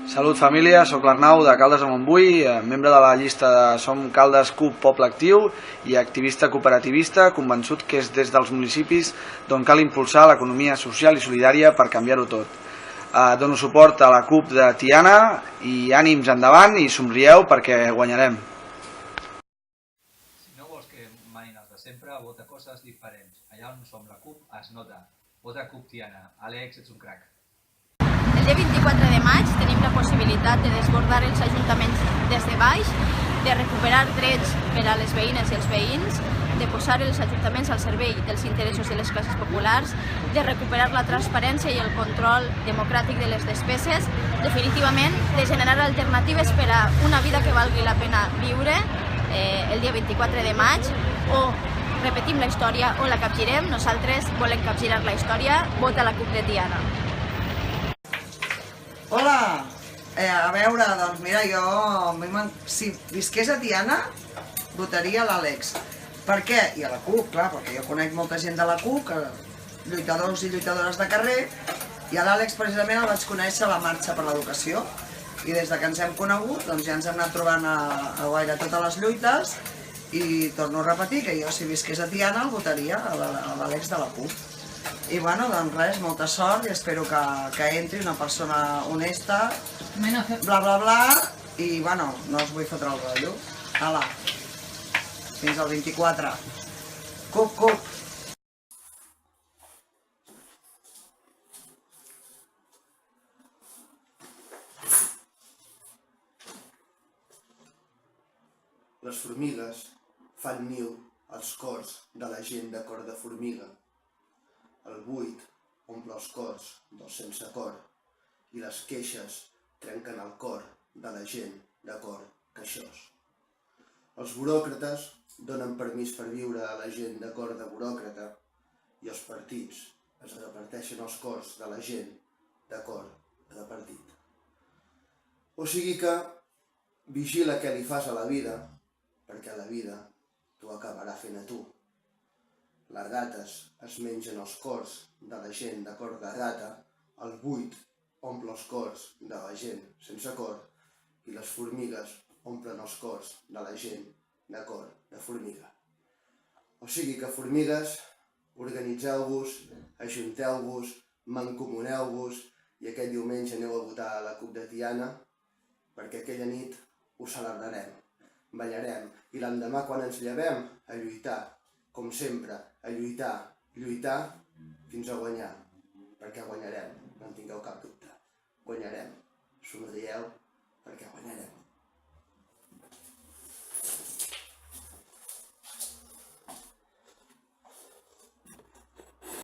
Salut família, sóc l'Arnau de Caldes de Montbui, membre de la llista de Som Caldes CUP Poble Actiu i activista cooperativista, convençut que és des dels municipis d'on cal impulsar l'economia social i solidària per canviar-ho tot. Dono suport a la CUP de Tiana i ànims endavant i somrieu perquè guanyarem. Si no vols que manin els de sempre, vota coses diferents. Allà on som la CUP es nota. Vota CUP Tiana. Àlex, ets un crac. El dia 24 de maig tenim la possibilitat de desbordar els ajuntaments des de baix, de recuperar drets per a les veïnes i els veïns, de posar els ajuntaments al servei dels interessos de les classes populars, de recuperar la transparència i el control democràtic de les despeses, definitivament de generar alternatives per a una vida que valgui la pena viure el dia 24 de maig, o repetim la història o la capgirem. Nosaltres volem capgirar la història. Vota la CUP de Tiana. Hola! A veure, doncs mira, jo si visqués a Tiana votaria l'Àlex. Per què? I a la CUP, clar, perquè jo conec molta gent de la CUP, lluitadors i lluitadores de carrer, i a l'Àlex precisament el vaig conèixer a la Marxa per l'Educació, i des que ens hem conegut doncs ja ens hem anat trobant a gairebé totes les lluites, i torno a repetir que jo si visqués a Tiana el votaria a l'Àlex de la CUP. I bueno, doncs res, molta sort i espero que entri una persona honesta, bla bla bla, i bueno, no us vull fotre el rotllo. Hala, fins al 24. CUP, CUP! Les formigues fan niu als cors de la gent de cor de formiga. El buit omple els cors dels sense cor i les queixes trenquen el cor de la gent de cor queixós. Els buròcrates donen permís per viure a la gent de cor de buròcrata i els partits es reparteixen els cors de la gent de cor de partit. O sigui que vigila què li fas a la vida, perquè la vida t'ho acabarà fent a tu. Les rates es mengen els cors de la gent de cor de rata, el buit omple els cors de la gent sense cor i les formigues omplen els cors de la gent de cor de formiga. O sigui que formigues, organitzeu-vos, ajunteu-vos, mancomuneu-vos i aquest diumenge aneu a votar a la CUP de Tiana perquè aquella nit ho celebrarem, ballarem i l'endemà quan ens llevem a lluitar, com sempre, a lluitar, lluitar fins a guanyar, perquè guanyarem, no en tingueu cap dubte. Guanyarem, somrieu, perquè guanyarem.